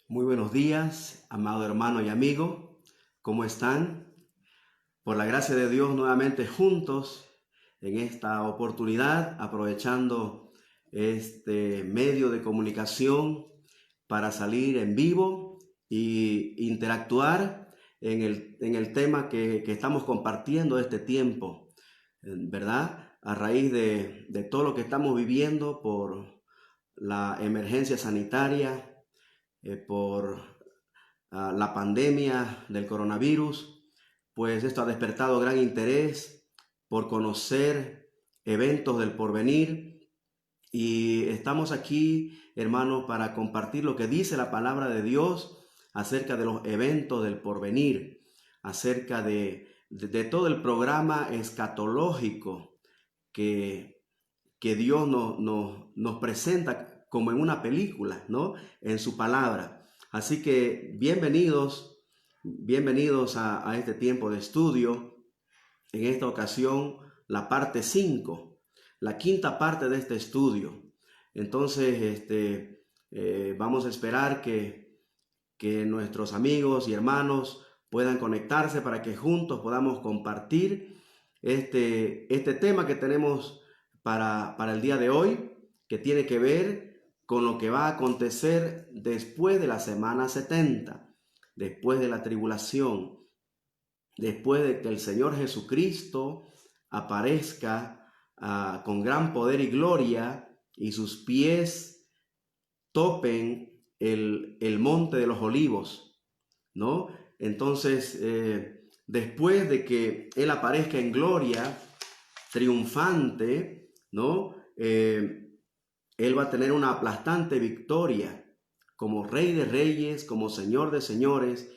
Muy buenos días, amado hermano y amigo. ¿Cómo están? Por la gracia de Dios, nuevamente juntos en esta oportunidad, aprovechando este medio de comunicación para salir en vivo e interactuar en el tema que estamos compartiendo este tiempo, ¿verdad? A raíz de todo lo que estamos viviendo por la emergencia sanitaria, por la pandemia del coronavirus, pues esto ha despertado gran interés por conocer eventos del porvenir y estamos aquí, hermanos, para compartir lo que dice la palabra de Dios acerca de los eventos del porvenir, acerca de todo el programa escatológico que Dios nos presenta como en una película, ¿no? En su palabra. Así que bienvenidos a este tiempo de estudio. En esta ocasión, la parte 5, la quinta parte de este estudio. Entonces, vamos a esperar que nuestros amigos y hermanos puedan conectarse para que juntos podamos compartir este tema que tenemos para el día de hoy, que tiene que ver con lo que va a acontecer después de la semana 70, después de la tribulación, después de que el Señor Jesucristo aparezca con gran poder y gloria y sus pies topen el monte de los olivos, ¿no? Entonces, después de que Él aparezca en gloria, triunfante, ¿no? Él va a tener una aplastante victoria como Rey de Reyes, como Señor de Señores.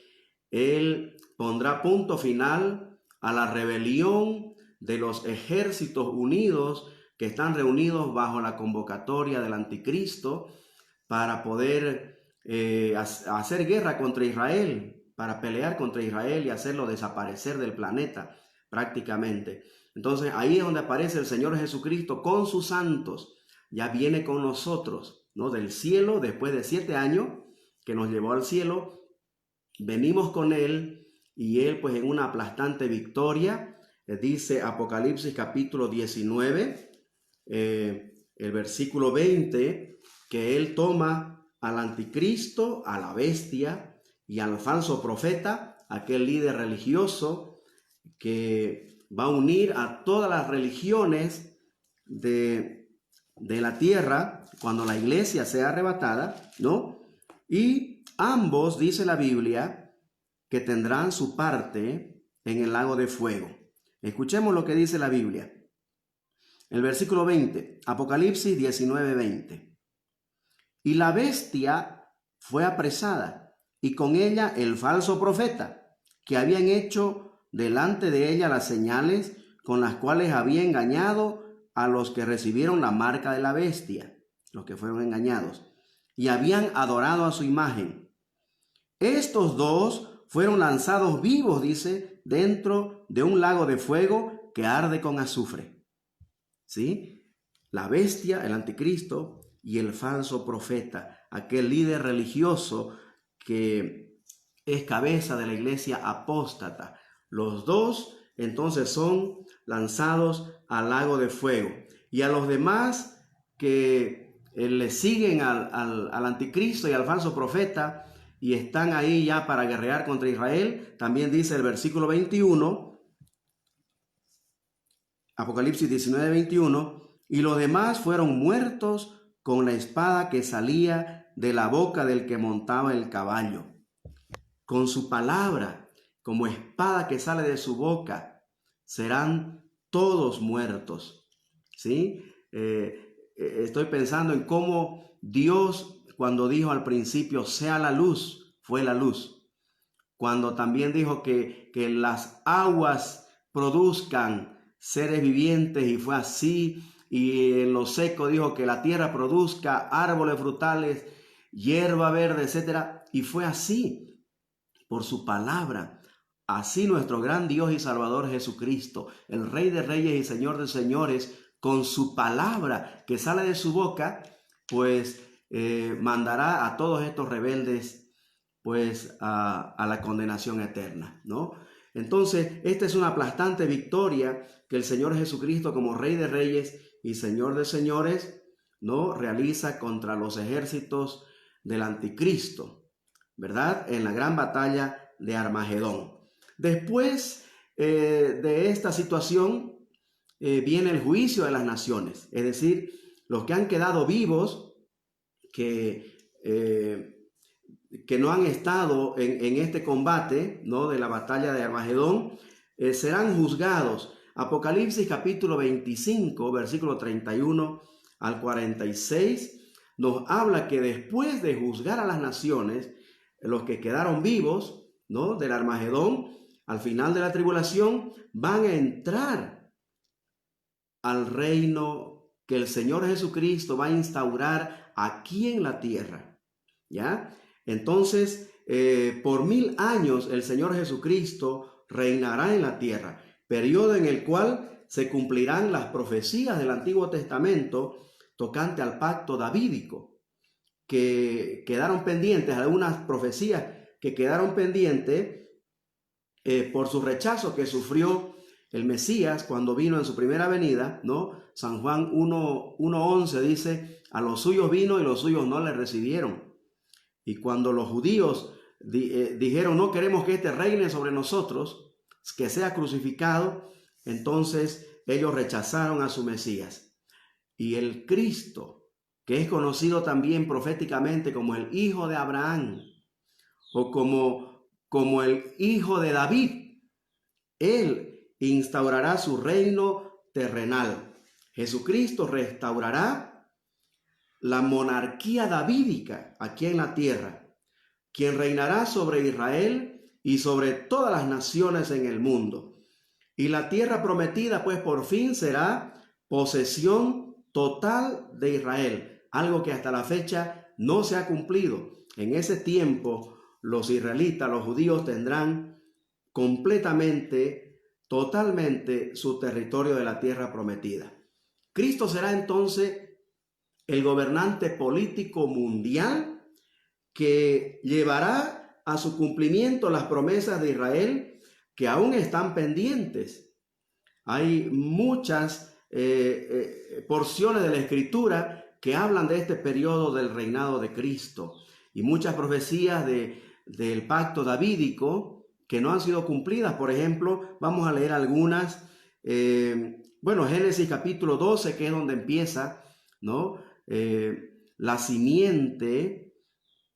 Él pondrá punto final a la rebelión de los ejércitos unidos que están reunidos bajo la convocatoria del anticristo para poder hacer guerra contra Israel, para pelear contra Israel y hacerlo desaparecer del planeta prácticamente. Entonces ahí es donde aparece el Señor Jesucristo con sus santos. Ya viene con nosotros, ¿no? Del cielo, después de 7 años que nos llevó al cielo, venimos con Él y Él pues en una aplastante victoria, dice Apocalipsis capítulo 19, el versículo 20, que Él toma al anticristo, a la bestia y al falso profeta, aquel líder religioso que va a unir a todas las religiones de la tierra cuando la iglesia sea arrebatada, ¿no? Y ambos, dice la Biblia, que tendrán su parte en el lago de fuego. Escuchemos lo que dice la Biblia. El versículo 20, Apocalipsis 19, 20. Y la bestia fue apresada, y con ella el falso profeta, que habían hecho delante de ella las señales con las cuales había engañado a los que recibieron la marca de la bestia, los que fueron engañados, y habían adorado a su imagen. Estos dos fueron lanzados vivos, dice, dentro de un lago de fuego que arde con azufre. ¿Sí? La bestia, el anticristo y el falso profeta, aquel líder religioso que es cabeza de la iglesia apóstata. Los dos entonces son lanzados al lago de fuego. Y a los demás que le siguen al anticristo y al falso profeta y están ahí ya para guerrear contra Israel, también dice el versículo 21, Apocalipsis 19, 21, y los demás fueron muertos con la espada que salía de la boca del que montaba el caballo. Con su palabra, como espada que sale de su boca, serán todos muertos. ¿Sí? Estoy pensando en cómo Dios, cuando dijo al principio, sea la luz, fue la luz. Cuando también dijo que las aguas produzcan seres vivientes, y fue así. Y en lo seco dijo que la tierra produzca árboles frutales, hierba verde, etc. Y fue así por su palabra. Así nuestro gran Dios y Salvador Jesucristo, el Rey de Reyes y Señor de Señores, con su palabra que sale de su boca, pues mandará a todos estos rebeldes pues a la condenación eterna, ¿no? Entonces, esta es una aplastante victoria que el Señor Jesucristo, como Rey de Reyes y Señor de Señores, ¿no?, realiza contra los ejércitos del anticristo, ¿verdad? En la gran batalla de Armagedón. Después de esta situación viene el juicio de las naciones, es decir, los que han quedado vivos, que no han estado en este combate, ¿no?, de la batalla de Armagedón, serán juzgados. Apocalipsis capítulo 25, versículo 31 al 46, nos habla que después de juzgar a las naciones, los que quedaron vivos, ¿no?, del Armagedón, al final de la tribulación, van a entrar al reino que el Señor Jesucristo va a instaurar aquí en la tierra, ¿ya? Entonces, por 1000 años el Señor Jesucristo reinará en la tierra, periodo en el cual se cumplirán las profecías del Antiguo Testamento tocante al pacto davídico, que quedaron pendientes, algunas profecías que quedaron pendientes por su rechazo que sufrió el Mesías cuando vino en su primera venida, ¿no? San Juan 1:11 dice, a los suyos vino y los suyos no le recibieron. Y cuando los judíos dijeron, no queremos que este reine sobre nosotros, que sea crucificado, entonces ellos rechazaron a su Mesías. Y el Cristo, que es conocido también proféticamente como el Hijo de Abraham, o como el Hijo de David, Él instaurará su reino terrenal. Jesucristo restaurará la monarquía davídica aquí en la tierra, quien reinará sobre Israel y sobre todas las naciones en el mundo. Y la tierra prometida, pues por fin será posesión total de Israel, algo que hasta la fecha no se ha cumplido. En ese tiempo, los israelitas, los judíos, tendrán completamente, totalmente su territorio de la tierra prometida. Cristo será entonces el gobernante político mundial que llevará a su cumplimiento las promesas de Israel que aún están pendientes. Hay muchas porciones de la Escritura que hablan de este periodo del reinado de Cristo y muchas profecías del pacto davídico que no han sido cumplidas. Por ejemplo, vamos a leer algunas. Génesis capítulo 12, que es donde empieza, ¿no? La simiente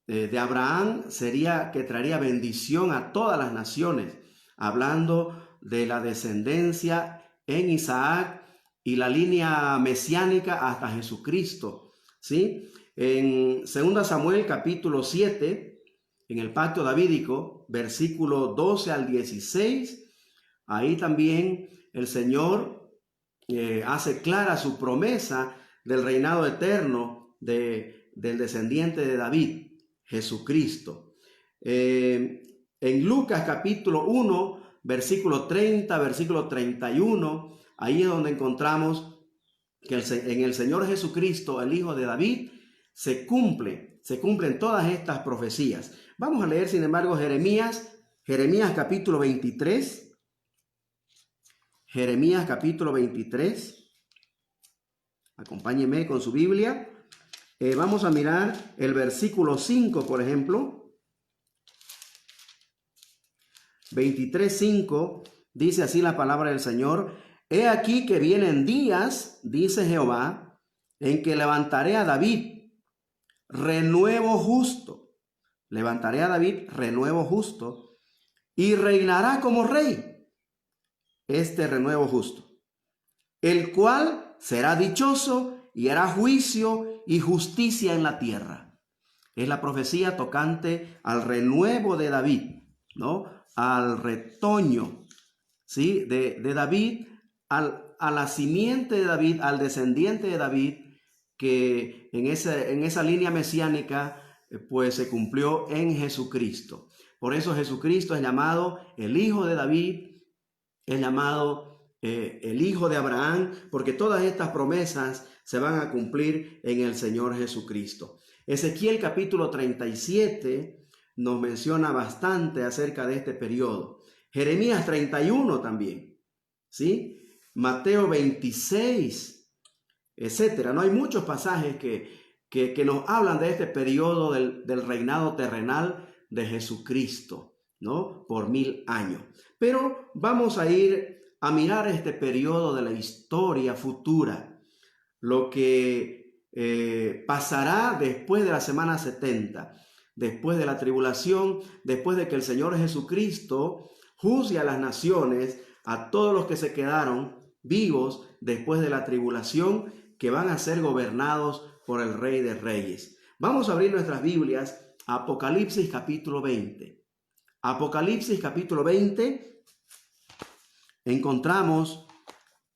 de Abraham sería que traería bendición a todas las naciones, hablando de la descendencia en Isaac y la línea mesiánica hasta Jesucristo, ¿sí? En 2 Samuel capítulo 7, en el pacto davídico, versículo 12 al 16, ahí también el Señor hace clara su promesa del reinado eterno del descendiente de David, Jesucristo. En Lucas capítulo 1, versículo 30, versículo 31, ahí es donde encontramos que en el Señor Jesucristo, el Hijo de David, se cumplen todas estas profecías. Vamos a leer, sin embargo, Jeremías capítulo 23. Jeremías capítulo 23. Acompáñeme con su Biblia. Vamos a mirar el versículo 5, por ejemplo. 23:5 dice así la palabra del Señor. He aquí que vienen días, dice Jehová, en que levantaré a David renuevo justo. Levantaré a David renuevo justo y reinará como rey. Este renuevo justo, el cual será dichoso y hará juicio y justicia en la tierra. Es la profecía tocante al renuevo de David, ¿no? Al retoño, ¿sí? de David, a la simiente de David, al descendiente de David, que en esa línea mesiánica pues se cumplió en Jesucristo. Por eso Jesucristo es llamado el Hijo de David, es llamado el Hijo de Abraham, porque todas estas promesas se van a cumplir en el Señor Jesucristo. Ezequiel capítulo 37, nos menciona bastante acerca de este periodo. Jeremías 31 también, ¿sí? Mateo 26, etcétera. No hay muchos pasajes que nos hablan de este periodo del reinado terrenal de Jesucristo, ¿no? Por 1000 años. Pero vamos a ir a mirar este periodo de la historia futura, lo que pasará después de la semana 70, después de la tribulación, después de que el Señor Jesucristo juzgue a las naciones, a todos los que se quedaron vivos después de la tribulación, que van a ser gobernados por el Rey de Reyes. Vamos a abrir nuestras Biblias a Apocalipsis capítulo 20. Apocalipsis capítulo 20, encontramos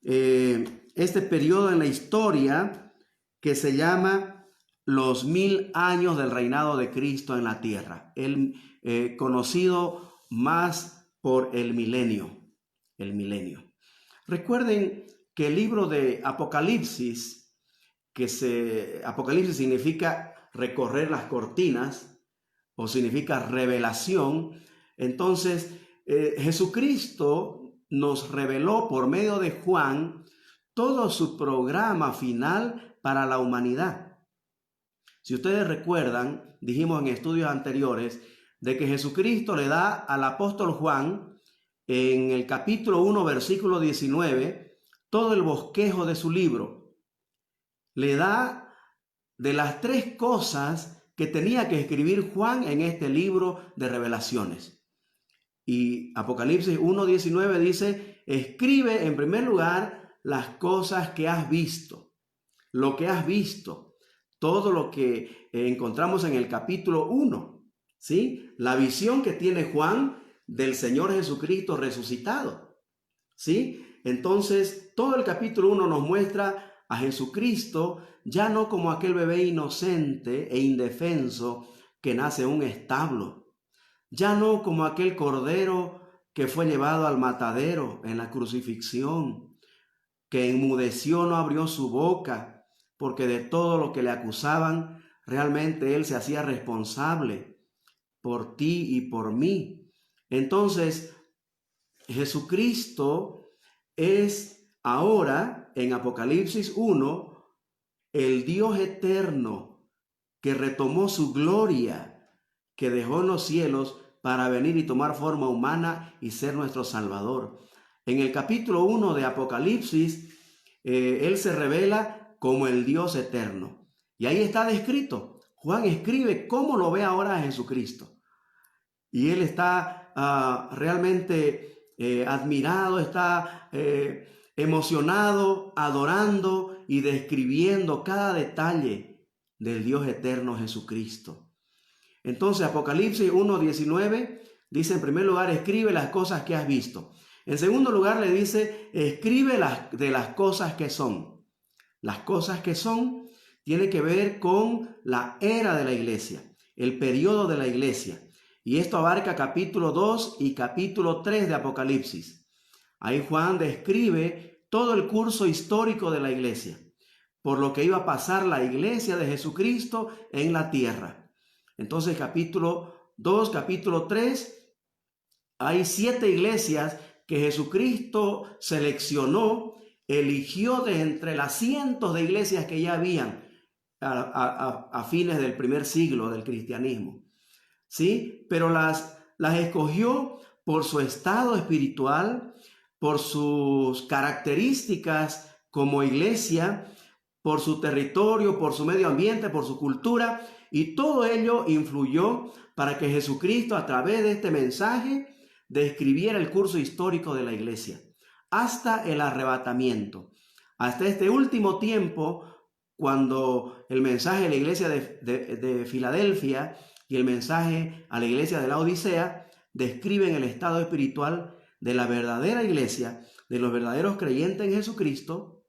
este periodo en la historia que se llama los 1000 años del reinado de Cristo en la tierra, conocido más por el milenio. Recuerden que el libro de Apocalipsis, Apocalipsis significa recorrer las cortinas o significa revelación. Entonces, Jesucristo nos reveló por medio de Juan todo su programa final para la humanidad. Si ustedes recuerdan, dijimos en estudios anteriores de que Jesucristo le da al apóstol Juan en el capítulo 1, versículo 19, todo el bosquejo de su libro. Le da de las 3 cosas que tenía que escribir Juan en este libro de revelaciones. Y Apocalipsis 1:19 dice, escribe en primer lugar las cosas que has visto, lo que has visto, todo lo que encontramos en el capítulo 1, ¿sí? La visión que tiene Juan del Señor Jesucristo resucitado, ¿sí? Entonces, todo el capítulo 1 nos muestra a Jesucristo ya no como aquel bebé inocente e indefenso que nace en un establo, ya no como aquel cordero que fue llevado al matadero en la crucifixión, que enmudeció, no abrió su boca, porque de todo lo que le acusaban, realmente él se hacía responsable por ti y por mí. Entonces, Jesucristo es ahora, en Apocalipsis 1, el Dios eterno que retomó su gloria, que dejó en los cielos para venir y tomar forma humana y ser nuestro Salvador. En el capítulo 1 de Apocalipsis, Él se revela como el Dios eterno. Y ahí está descrito. Juan escribe cómo lo ve ahora a Jesucristo. Y él está realmente admirado, está emocionado, adorando y describiendo cada detalle del Dios eterno Jesucristo. Entonces Apocalipsis 1:19 dice, en primer lugar, escribe las cosas que has visto. En segundo lugar le dice, escribe de las cosas que son. Las cosas que son tiene que ver con la era de la iglesia, el periodo de la iglesia. Y esto abarca capítulo 2 y capítulo 3 de Apocalipsis. Ahí Juan describe todo el curso histórico de la iglesia, por lo que iba a pasar la iglesia de Jesucristo en la tierra. Entonces capítulo 2, capítulo 3, hay 7 iglesias que Jesucristo seleccionó, eligió de entre las cientos de iglesias que ya habían a fines del primer siglo del cristianismo. ¿Sí? Pero las escogió por su estado espiritual, por sus características como iglesia, por su territorio, por su medio ambiente, por su cultura, y todo ello influyó para que Jesucristo, a través de este mensaje, describiera el curso histórico de la iglesia, hasta el arrebatamiento, hasta este último tiempo, cuando el mensaje de la iglesia de Filadelfia y el mensaje a la iglesia de la Odisea describen el estado espiritual de la verdadera iglesia, de los verdaderos creyentes en Jesucristo,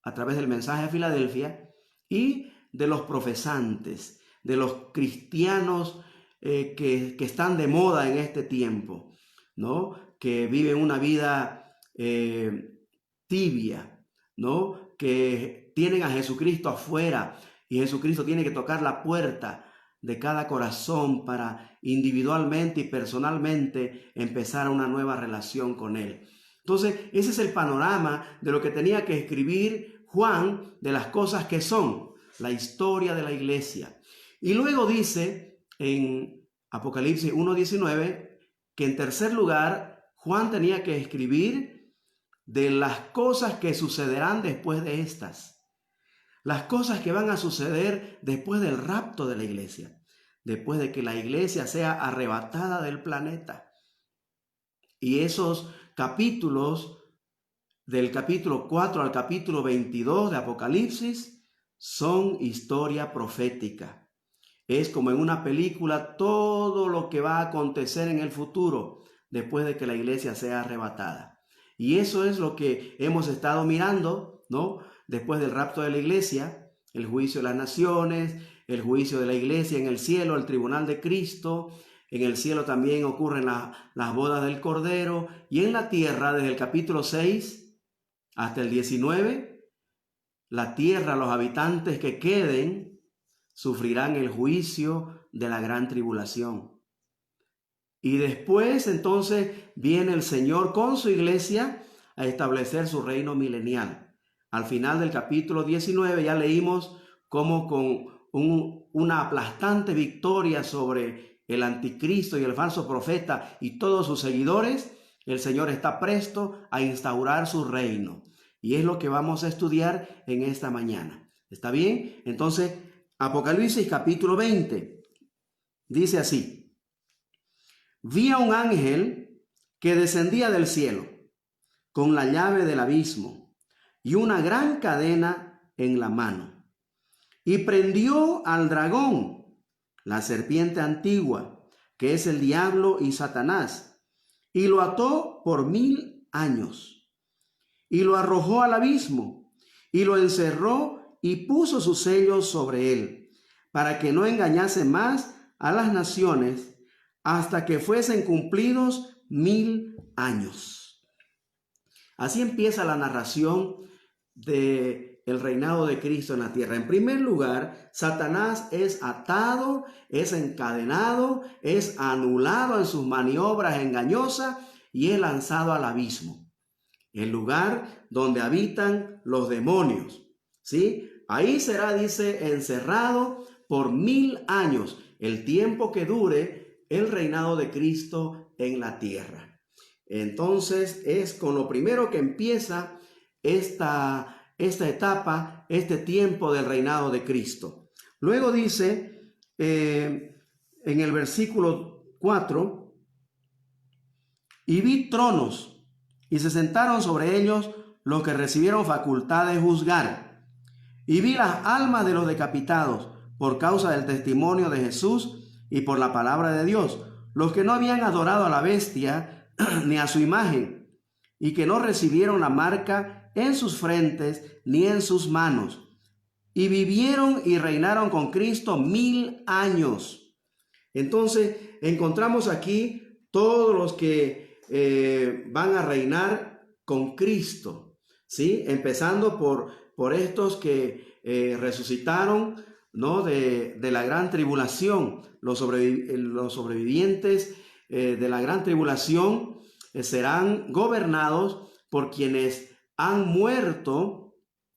a través del mensaje a Filadelfia, y de los profesantes, de los cristianos que están de moda en este tiempo, ¿no? Que viven una vida tibia, ¿no? Que tienen a Jesucristo afuera y Jesucristo tiene que tocar la puerta de cada corazón para individualmente y personalmente empezar una nueva relación con Él. Entonces, ese es el panorama de lo que tenía que escribir Juan, de las cosas que son la historia de la iglesia. Y luego dice en Apocalipsis 1:19 que en tercer lugar Juan tenía que escribir de las cosas que sucederán después de estas. Las cosas que van a suceder después del rapto de la iglesia, después de que la iglesia sea arrebatada del planeta. Y esos capítulos, del capítulo 4 al capítulo 22 de Apocalipsis, son historia profética. Es como en una película todo lo que va a acontecer en el futuro después de que la iglesia sea arrebatada. Y eso es lo que hemos estado mirando, ¿no? Después del rapto de la iglesia, el juicio de las naciones, el juicio de la iglesia en el cielo, el tribunal de Cristo. En el cielo también ocurren las bodas del Cordero. Y en la tierra, desde el capítulo 6 hasta el 19, la tierra, los habitantes que queden, sufrirán el juicio de la gran tribulación. Y después entonces viene el Señor con su iglesia a establecer su reino milenial. Al final del capítulo 19 ya leímos cómo con una aplastante victoria sobre el anticristo y el falso profeta y todos sus seguidores, el Señor está presto a instaurar su reino. Y es lo que vamos a estudiar en esta mañana. ¿Está bien? Entonces, Apocalipsis capítulo 20 dice así: vi a un ángel que descendía del cielo con la llave del abismo y una gran cadena en la mano, y prendió al dragón, la serpiente antigua, que es el diablo y Satanás, y lo ató por 1000 años, y lo arrojó al abismo, y lo encerró y puso sus sellos sobre él, para que no engañase más a las naciones hasta que fuesen cumplidos 1000 años. Así empieza la narración del reinado de Cristo en la tierra. En primer lugar, Satanás es atado, es encadenado, es anulado en sus maniobras engañosas y es lanzado al abismo, el lugar donde habitan los demonios. ¿Sí? Ahí será, dice, encerrado por 1000 años, el tiempo que dure el reinado de Cristo en la tierra. Entonces es con lo primero que empieza esta etapa, este tiempo del reinado de Cristo. Luego dice en el versículo 4: y vi tronos, y se sentaron sobre ellos los que recibieron facultad de juzgar. Y vi las almas de los decapitados por causa del testimonio de Jesús y por la palabra de Dios, los que no habían adorado a la bestia ni a su imagen, y que no recibieron la marca en sus frentes ni en sus manos, y vivieron y reinaron con Cristo 1000 años. Entonces encontramos aquí todos los que van a reinar con Cristo, ¿sí? Empezando por estos que resucitaron, ¿no? de la gran tribulación. Los sobrevivientes de la gran tribulación serán gobernados por quienes han muerto,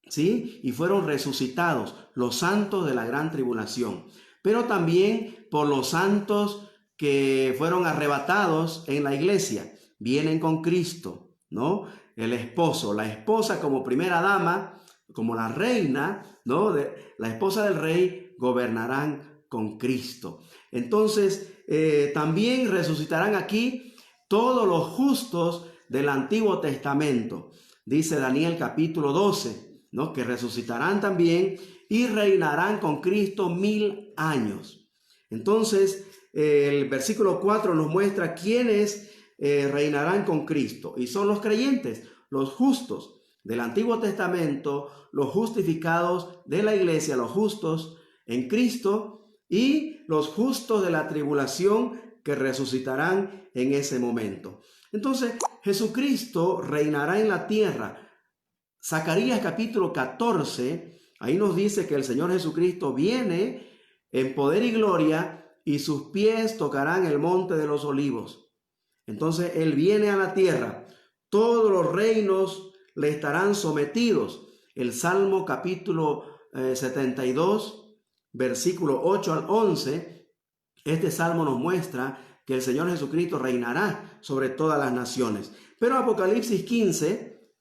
¿sí? Y fueron resucitados, los santos de la gran tribulación, pero también por los santos que fueron arrebatados en la iglesia, vienen con Cristo, ¿no? El esposo, la esposa como primera dama, como la reina, ¿no? La esposa del rey, gobernarán con Cristo. Entonces, también resucitarán aquí todos los justos del Antiguo Testamento. Dice Daniel capítulo 12, ¿no? Que resucitarán también y reinarán con Cristo 1000 años. Entonces, el versículo 4 nos muestra quiénes reinarán con Cristo. Y son los creyentes, los justos del Antiguo Testamento, los justificados de la iglesia, los justos en Cristo, y los justos de la tribulación que resucitarán en ese momento. Entonces, Jesucristo reinará en la tierra. Zacarías capítulo 14, ahí nos dice que el Señor Jesucristo viene en poder y gloria, y sus pies tocarán el monte de los olivos. Entonces Él viene a la tierra, todos los reinos le estarán sometidos. El Salmo capítulo 72, versículo 8 al 11, este salmo nos muestra que el Señor Jesucristo reinará sobre todas las naciones. Pero Apocalipsis 15,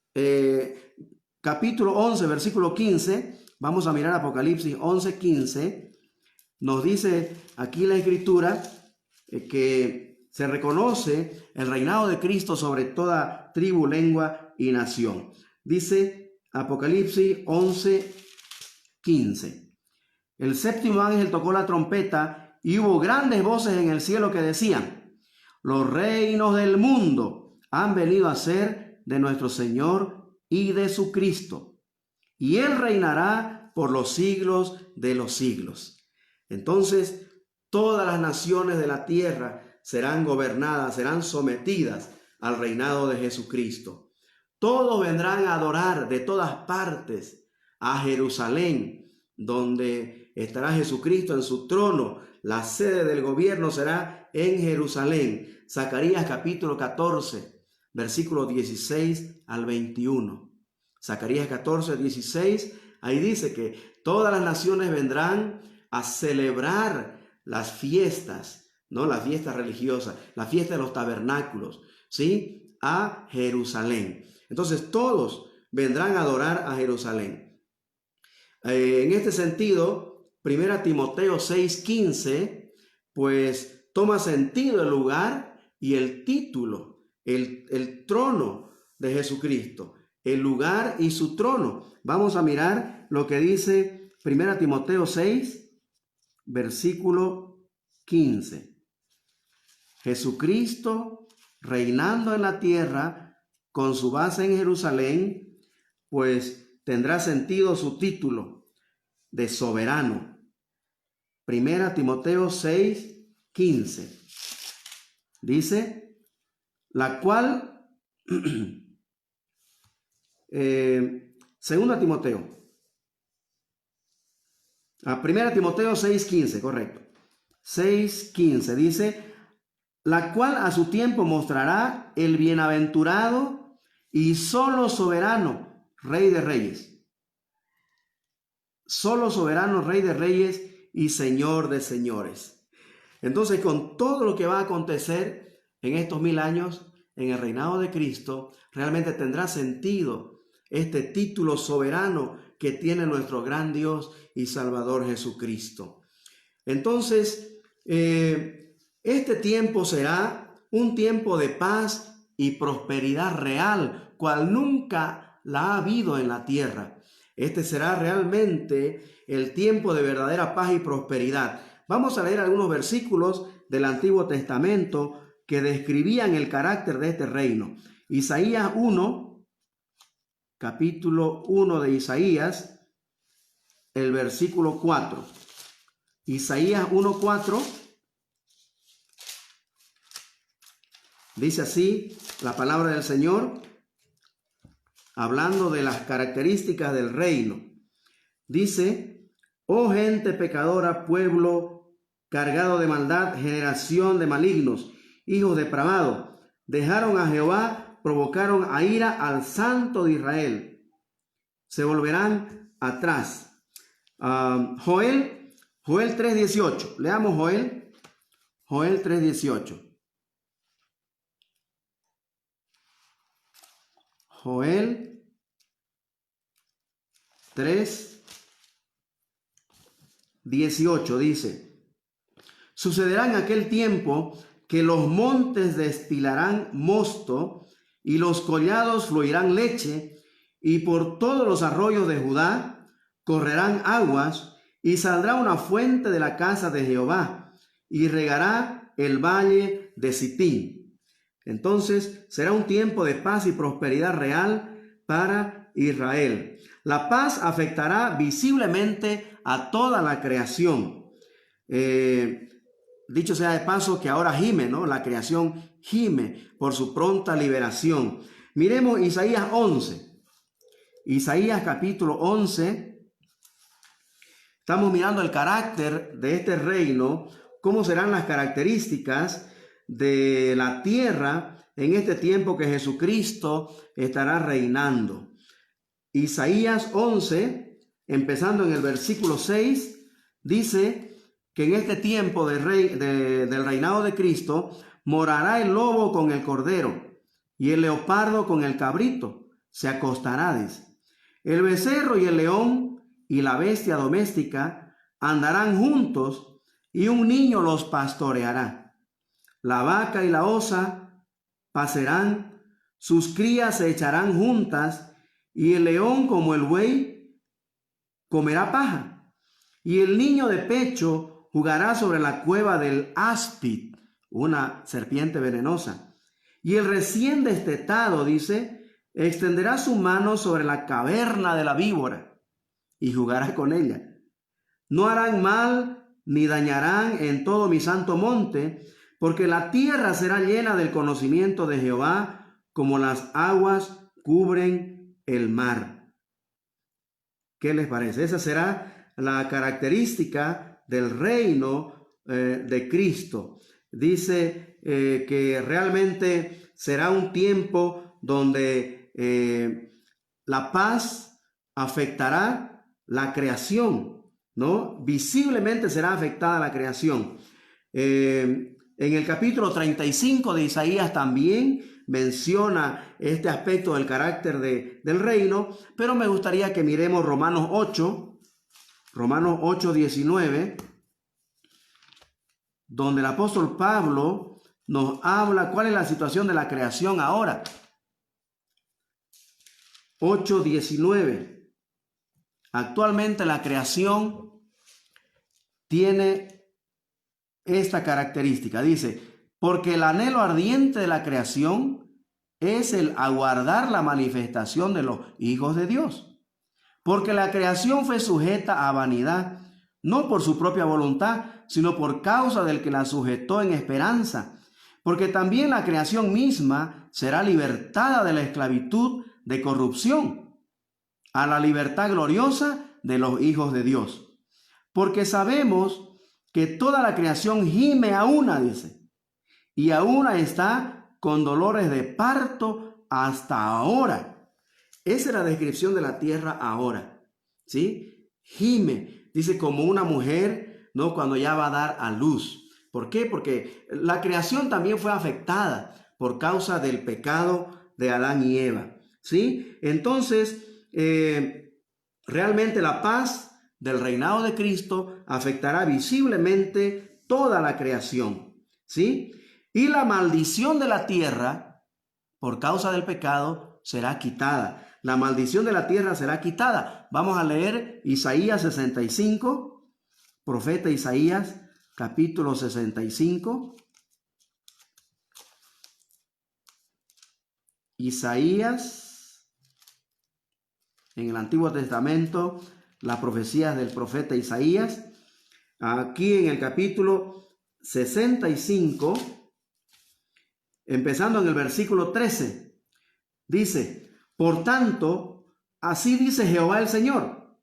capítulo 11, versículo 15, vamos a mirar Apocalipsis 11, 15, nos dice aquí la Escritura que se reconoce el reinado de Cristo sobre toda tribu, lengua y nación. Dice Apocalipsis 11, 15. El séptimo ángel tocó la trompeta y hubo grandes voces en el cielo que decían: los reinos del mundo han venido a ser de nuestro Señor y de su Cristo, y Él reinará por los siglos de los siglos. Entonces, todas las naciones de la tierra serán gobernadas, serán sometidas al reinado de Jesucristo. Todos vendrán a adorar de todas partes a Jerusalén, donde estará Jesucristo en su trono. La sede del gobierno será en Jerusalén. Zacarías capítulo 14, versículos 16 al 21. Zacarías 14, 16, ahí dice que todas las naciones vendrán a celebrar las fiestas, ¿no? Las fiestas religiosas, la fiesta de los tabernáculos, ¿sí? A Jerusalén. Entonces todos vendrán a adorar a Jerusalén. En este sentido, 1 Timoteo 6:15, pues toma sentido el lugar y el título, el trono de Jesucristo, el lugar y su trono. Vamos a mirar lo que dice 1 Timoteo 6, versículo 15. Jesucristo reinando en la tierra con su base en Jerusalén, pues tendrá sentido su título de soberano. 1 Timoteo 6, 15. Dice, la cual, 2 Timoteo. 1 Timoteo 6:15, correcto. 6:15 dice, la cual a su tiempo mostrará el bienaventurado y solo soberano Rey de Reyes. Solo soberano Rey de Reyes y Señor de señores. Entonces, con todo lo que va a acontecer en estos 1000 años, en el reinado de Cristo, realmente tendrá sentido este título soberano que tiene nuestro gran Dios y Salvador Jesucristo. Entonces, este tiempo será un tiempo de paz y prosperidad real, cual nunca la ha habido en la tierra. Este será realmente el tiempo de verdadera paz y prosperidad. Vamos a leer algunos versículos del Antiguo Testamento que describían el carácter de este reino. Isaías 1, capítulo 1 de Isaías, el versículo 4. Isaías 1:4 dice así la palabra del Señor, hablando de las características del reino. Dice, oh gente pecadora, pueblo cargado de maldad, generación de malignos, hijos depravados, dejaron a Jehová, provocaron a ira al Santo de Israel. Se volverán atrás. Joel 3:18. Leamos Joel 3:18. Joel 3:18 dice, sucederá en aquel tiempo que los montes destilarán mosto y los collados fluirán leche, y por todos los arroyos de Judá correrán aguas, y saldrá una fuente de la casa de Jehová, y regará el valle de Sitín. Entonces será un tiempo de paz y prosperidad real para Israel. La paz afectará visiblemente a toda la creación. Dicho sea de paso que ahora gime, ¿no? La creación gime por su pronta liberación. Miremos Isaías 11. Isaías capítulo 11, Estamos mirando el carácter de este reino, cómo serán las características de la tierra en este tiempo que Jesucristo estará reinando. Isaías 11, empezando en el versículo 6, dice que en este tiempo del reinado de Cristo morará el lobo con el cordero y el leopardo con el cabrito, se acostará, dice. El becerro y el león y la bestia doméstica andarán juntos y un niño los pastoreará. La vaca y la osa pacerán, sus crías se echarán juntas, y el león como el buey comerá paja, y el niño de pecho jugará sobre la cueva del áspid, una serpiente venenosa, y el recién destetado, dice, extenderá su mano sobre la caverna de la víbora y jugará con ella. No harán mal ni dañarán en todo mi santo monte, porque la tierra será llena del conocimiento de Jehová, como las aguas cubren el mar. ¿Qué les parece? Esa será la característica del reino de Cristo. Dice que realmente será un tiempo donde la paz afectará la creación, ¿no? Visiblemente será afectada la creación. En el capítulo 35 de Isaías también menciona este aspecto del carácter del reino, pero me gustaría que miremos Romanos 8, 19, donde el apóstol Pablo nos habla cuál es la situación de la creación ahora. 8:19. Actualmente la creación tiene esta característica. Dice, porque el anhelo ardiente de la creación es el aguardar la manifestación de los hijos de Dios. Porque la creación fue sujeta a vanidad, no por su propia voluntad, sino por causa del que la sujetó en esperanza. Porque también la creación misma será libertada de la esclavitud de corrupción a la libertad gloriosa de los hijos de Dios. Porque sabemos que toda la creación gime a una, dice, y a una está con dolores de parto hasta ahora. Esa es la descripción de la tierra ahora, ¿sí? Gime, dice, como una mujer, ¿no? Cuando ya va a dar a luz. ¿Por qué? Porque la creación también fue afectada por causa del pecado de Adán y Eva, ¿sí? Entonces, realmente la paz del reinado de Cristo afectará visiblemente toda la creación, ¿sí? Y la maldición de la tierra, por causa del pecado, será quitada. La maldición de la tierra será quitada. Vamos a leer Isaías 65, profeta Isaías, capítulo 65. Isaías, en el Antiguo Testamento, las profecías del profeta Isaías. Aquí en el capítulo 65, empezando en el versículo 13, dice, por tanto, así dice Jehová el Señor,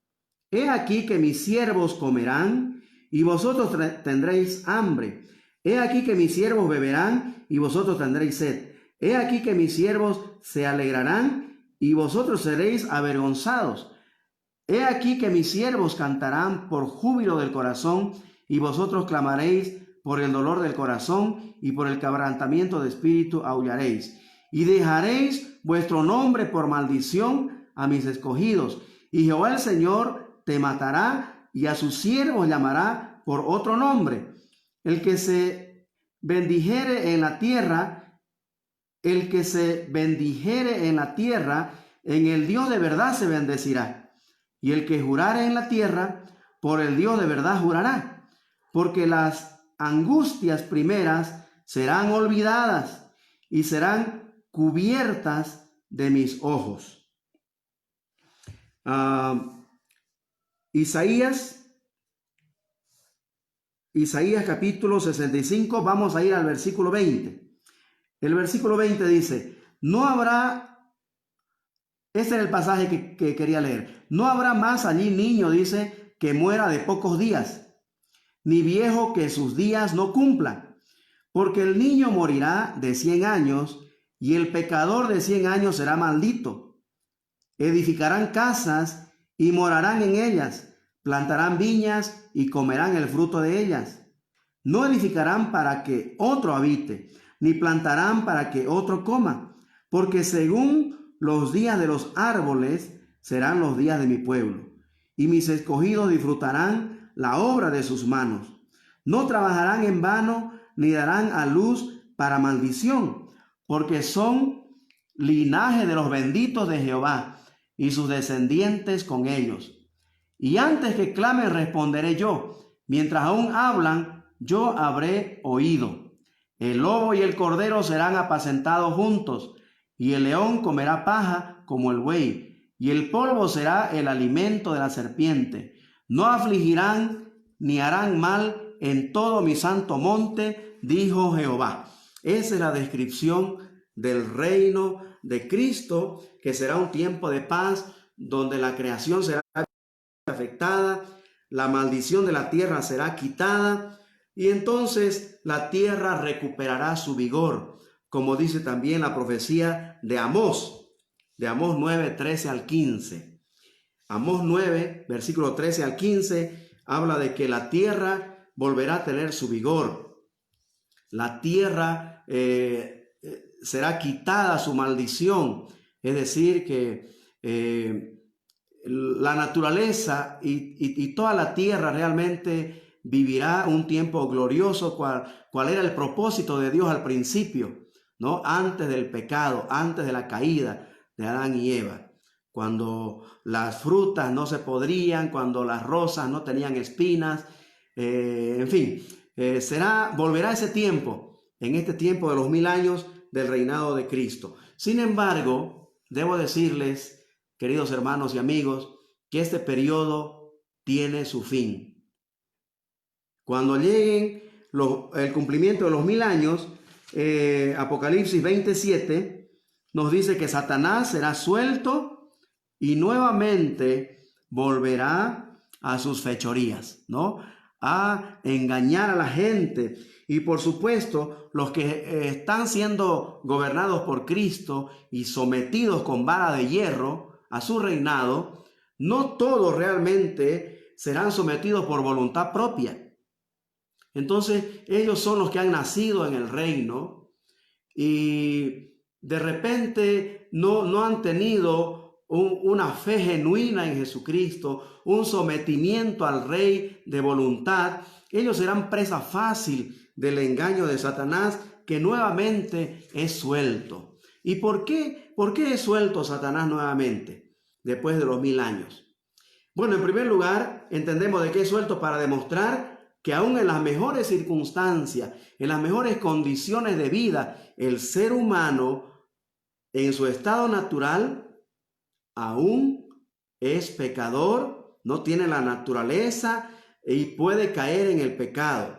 he aquí que mis siervos comerán y vosotros tendréis hambre. He aquí que mis siervos beberán y vosotros tendréis sed. He aquí que mis siervos se alegrarán y vosotros seréis avergonzados. He aquí que mis siervos cantarán por júbilo del corazón y vosotros clamaréis por el dolor del corazón y por el quebrantamiento de espíritu aullaréis. Y dejaréis vuestro nombre por maldición a mis escogidos. Y Jehová el Señor te matará y a sus siervos llamará por otro nombre. El que se bendijere en la tierra, el que se bendijere en la tierra, en el Dios de verdad se bendecirá. Y el que jurare en la tierra, por el Dios de verdad jurará. Porque las angustias primeras serán olvidadas y serán cubiertas de mis ojos. Isaías capítulo 65, vamos a ir al versículo 20. El versículo 20 dice, no habrá, este es el pasaje que quería leer, no habrá más allí niño, dice, que muera de pocos días, ni viejo que sus días no cumpla, porque el niño morirá de 100 años y el pecador de 100 años será maldito. Edificarán casas y morarán en ellas, plantarán viñas y comerán el fruto de ellas. No edificarán para que otro habite, ni plantarán para que otro coma, porque según los días de los árboles serán los días de mi pueblo, y mis escogidos disfrutarán la obra de sus manos. No trabajarán en vano, ni darán a luz para maldición, porque son linaje de los benditos de Jehová, y sus descendientes con ellos. Y antes que clamen responderé yo, mientras aún hablan, yo habré oído. El lobo y el cordero serán apacentados juntos, y el león comerá paja como el buey, y el polvo será el alimento de la serpiente. No afligirán ni harán mal en todo mi santo monte, dijo Jehová. Esa es la descripción del reino de Cristo, que será un tiempo de paz, donde la creación será afectada, la maldición de la tierra será quitada, y entonces la tierra recuperará su vigor, como dice también la profecía de Amós 9, 13 al 15. Amós 9, versículo 13 al 15, habla de que la tierra volverá a tener su vigor. La tierra será quitada su maldición, es decir, que la naturaleza y toda la tierra realmente vivirá un tiempo glorioso, cual era el propósito de Dios al principio, ¿no? Antes del pecado, antes de la caída de Adán y Eva, cuando las frutas no se podrían, cuando las rosas no tenían espinas, en fin, volverá ese tiempo, en este tiempo de los 1000 años del reinado de Cristo. Sin embargo, debo decirles, queridos hermanos y amigos, que este periodo tiene su fin. Cuando lleguen el cumplimiento de los 1000 años, Apocalipsis 27 nos dice que Satanás será suelto y nuevamente volverá a sus fechorías, ¿no? A engañar a la gente. Y por supuesto, los que están siendo gobernados por Cristo y sometidos con vara de hierro a su reinado, no todos realmente serán sometidos por voluntad propia. Entonces, ellos son los que han nacido en el reino y de repente no han tenido una fe genuina en Jesucristo, un sometimiento al Rey de voluntad. Ellos serán presa fácil del engaño de Satanás, que nuevamente es suelto. ¿Y por qué es suelto Satanás nuevamente después de los 1000 años? Bueno, en primer lugar, entendemos de que es suelto para demostrar que aún en las mejores circunstancias, en las mejores condiciones de vida, el ser humano en su estado natural aún es pecador, no tiene la naturaleza y puede caer en el pecado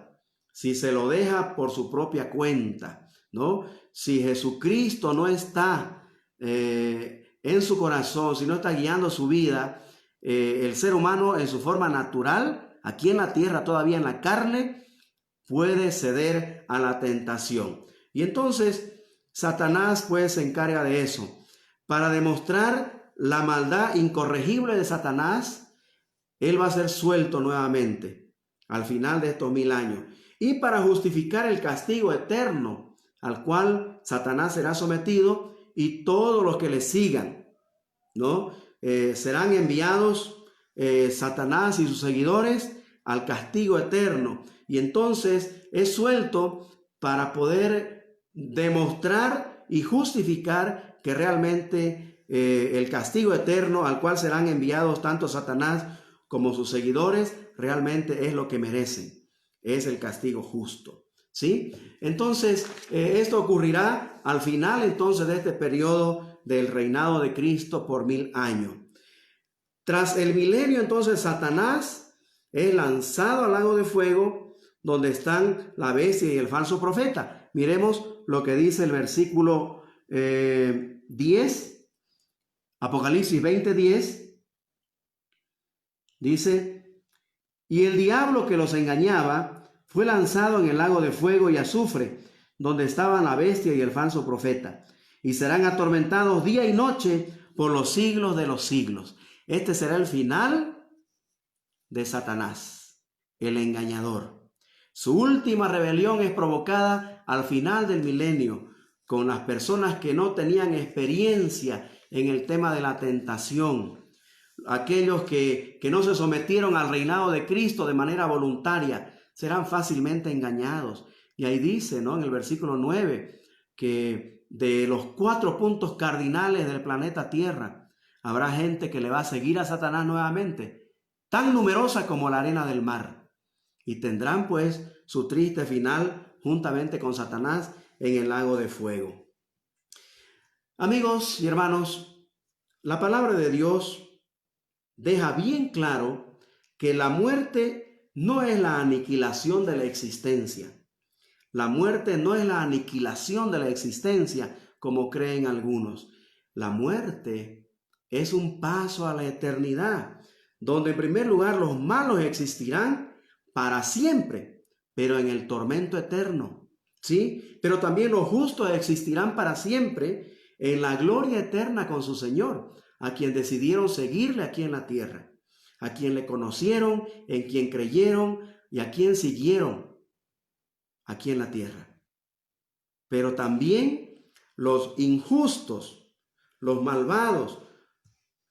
si se lo deja por su propia cuenta, ¿no? Si Jesucristo no está en su corazón, si no está guiando su vida, el ser humano en su forma natural, aquí en la tierra, todavía en la carne, puede ceder a la tentación. Y entonces Satanás pues se encarga de eso. Para demostrar la maldad incorregible de Satanás, él va a ser suelto nuevamente al final de estos 1000 años. Y para justificar el castigo eterno al cual Satanás será sometido y todos los que le sigan, ¿no? Serán enviados Satanás y sus seguidores al castigo eterno, y entonces es suelto para poder demostrar y justificar que realmente el castigo eterno al cual serán enviados tanto Satanás como sus seguidores realmente es lo que merecen, es el castigo justo, ¿sí? Entonces esto ocurrirá al final entonces de este periodo del reinado de Cristo por 1000 años. Tras el milenio, entonces, Satanás es lanzado al lago de fuego, donde están la bestia y el falso profeta. Miremos lo que dice el versículo 10, Apocalipsis 20:10. Dice: Y el diablo que los engañaba fue lanzado en el lago de fuego y azufre, donde estaban la bestia y el falso profeta, y serán atormentados día y noche por los siglos de los siglos. Este será el final de Satanás, el engañador. Su última rebelión es provocada al final del milenio, con las personas que no tenían experiencia en el tema de la tentación, aquellos que no se sometieron al reinado de Cristo de manera voluntaria, serán fácilmente engañados. Y ahí dice, ¿no?, en el versículo 9, que de los 4 puntos cardinales del planeta Tierra, habrá gente que le va a seguir a Satanás nuevamente, tan numerosa como la arena del mar. Y tendrán pues su triste final juntamente con Satanás en el lago de fuego. Amigos y hermanos, la palabra de Dios deja bien claro que la muerte no es la aniquilación de la existencia. La muerte no es la aniquilación de la existencia, como creen algunos. La muerte es un paso a la eternidad, donde en primer lugar los malos existirán para siempre, pero en el tormento eterno, ¿sí? Pero también los justos existirán para siempre en la gloria eterna con su Señor, a quien decidieron seguirle aquí en la tierra, a quien le conocieron, en quien creyeron y a quien siguieron aquí en la tierra. Pero también los injustos, los malvados,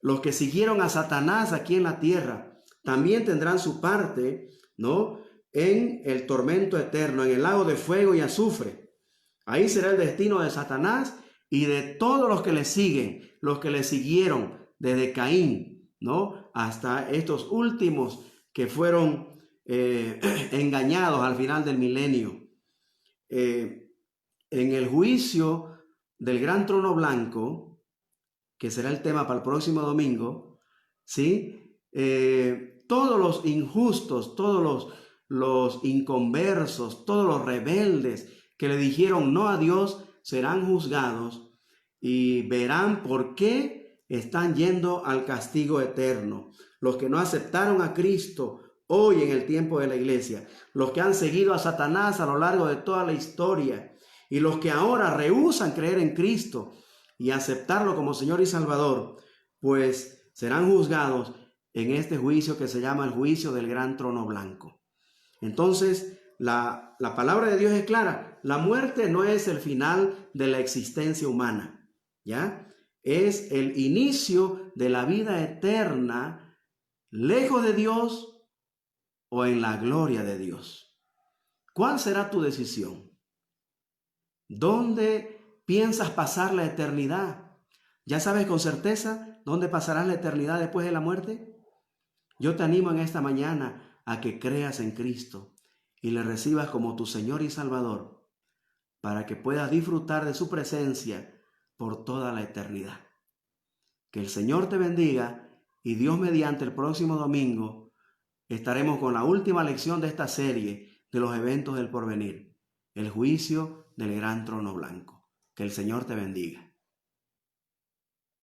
los que siguieron a Satanás aquí en la tierra, también tendrán su parte, ¿no?, en el tormento eterno, en el lago de fuego y azufre. Ahí será el destino de Satanás y de todos los que le siguen, los que le siguieron desde Caín, ¿no?, hasta estos últimos que fueron engañados al final del milenio. En el juicio del gran trono blanco, que será el tema para el próximo domingo, ¿sí? Todos los injustos, todos los inconversos, todos los rebeldes que le dijeron no a Dios, serán juzgados y verán por qué están yendo al castigo eterno. Los que no aceptaron a Cristo hoy en el tiempo de la iglesia, los que han seguido a Satanás a lo largo de toda la historia y los que ahora rehúsan creer en Cristo y aceptarlo como Señor y Salvador, pues serán juzgados en este juicio que se llama el juicio del gran trono blanco. Entonces, la palabra de Dios es clara. La muerte no es el final de la existencia humana, ¿ya? Es el inicio de la vida eterna, lejos de Dios o en la gloria de Dios. ¿Cuál será tu decisión? ¿Dónde piensas pasar la eternidad? ¿Ya sabes con certeza dónde pasarás la eternidad después de la muerte? Yo te animo en esta mañana a que creas en Cristo y le recibas como tu Señor y Salvador para que puedas disfrutar de su presencia por toda la eternidad. Que el Señor te bendiga y Dios mediante el próximo domingo estaremos con la última lección de esta serie de los eventos del porvenir, el juicio del gran trono blanco. Que el Señor te bendiga.